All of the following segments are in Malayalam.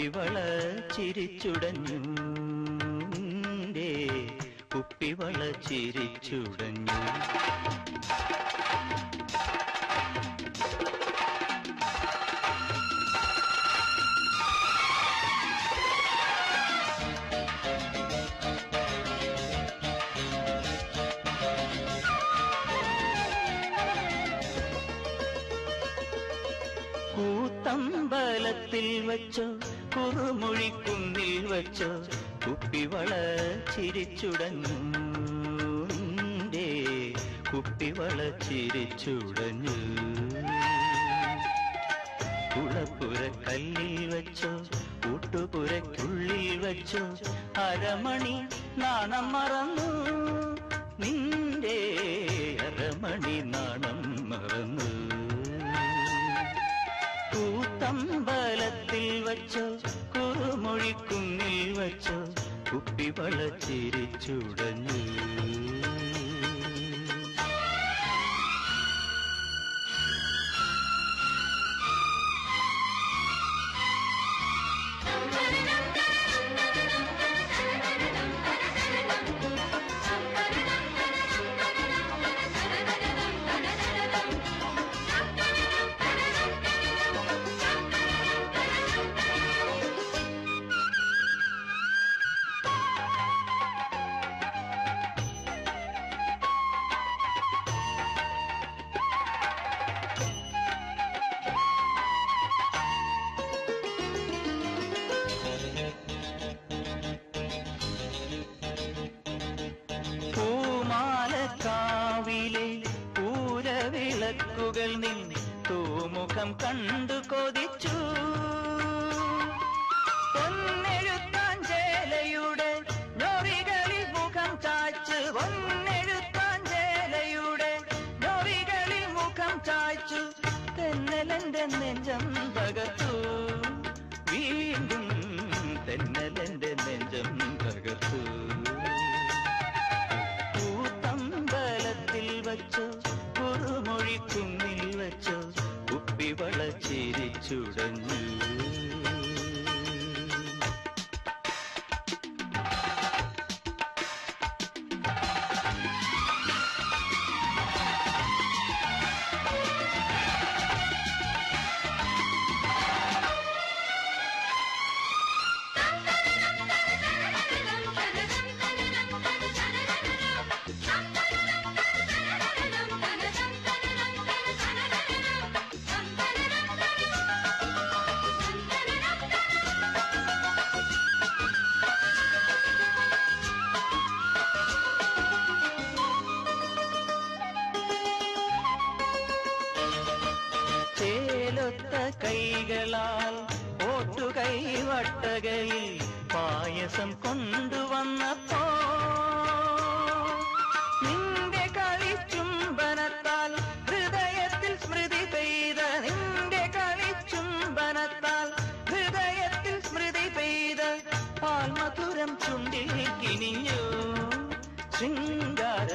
കുപ്പിവള ചിരിച്ചുടഞ്ഞു, കുപ്പിവള ചിരിച്ചുടഞ്ഞു. കൂത്തമ്പലത്തിൽ വച്ചോ കുറുമൊഴിക്കുന്നിൽ വച്ചോ കുപ്പിവള ചിരിച്ചുടഞ്ഞു, കുപ്പിവള ചിരിച്ചുടഞ്ഞു. കുളപ്പുര കല്ലിൽ വച്ചോ കൂട്ടുപുരയ്ക്കുള്ളിൽ വച്ചോ അരമണി നാണം മറന്നു, നിന്റെ അരമണി നാണം മറന്നു. കൂത്തമ്പലത്തിൽ വച്ചോ കുറുമൊഴിക്കുന്നിൽ വച്ചോ കുപ്പിവള ചിരിച്ചുടഞ്ഞു. പൂമാലക്കാവിലെ പൂരവിളക്കുകൾ നിൻ തൂമുഖം കണ്ടു കൊതിച്ചു, പൊന്നെഴുത്താഞ്ചേലയുടെ ഞൊറികളിൽ മുഖം ചായ്ച്ചു, പൊന്നെഴുത്താഞ്ചേലയുടെ ഞൊറികളിൽ മുഖം ചായ്ച്ചു. തെന്നലെന്റെ നെഞ്ചം തകർത്തു, വീണ്ടും തെന്നലെന്റെ നെഞ്ചം തകർത്തു. കൂത്തമ്പലത്തിൽ വച്ചോ കുറുമൊഴിക്കുന്നിൽ വച്ചോ കുപ്പിവള ചിരിച്ചുടഞ്ഞു. ചേലൊത്ത കൈകളാൽ ഓട്ടുകൈ വട്ടകയിൽ പായസം കൊണ്ടുവന്നപ്പോ നിന്റെ കളിച്ചുംബനത്താൽ ഹൃദയത്തിൽ സ്മൃതി പെയ്ത, നിന്റെ കളിച്ചുംബനത്താൽ ഹൃദയത്തിൽ സ്മൃതി പെയ്ത പാൽമധുരം ചുണ്ടിൽ കിനിഞ്ഞു, ശൃംഗാര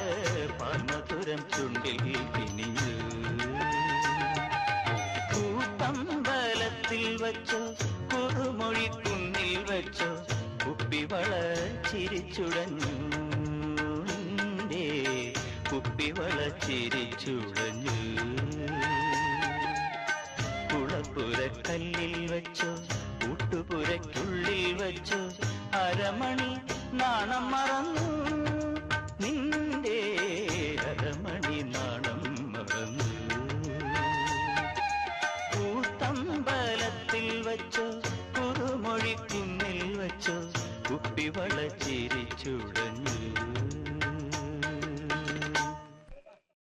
പാൽമധുരം ചുണ്ടിൽ കിനിഞ്ഞു. കൂത്തമ്പലത്തിൽ വച്ചോ കുറുമൊഴിക്കുന്നിൽ വച്ചോ കുപ്പിവള ചിരിച്ചുടഞ്ഞു, കുപ്പിവള ചിരിച്ചുടഞ്ഞു. കുളപ്പുര കല്ലിൽ വച്ചോ കൂട്ടുപുരയ്ക്കുള്ളിൽ വച്ചോ അരമണി നാണം മറന്നു, നിന്റെ അരമണി നാണം മറന്നു. കൂത്തമ്പലത്തിൽ വച്ചോ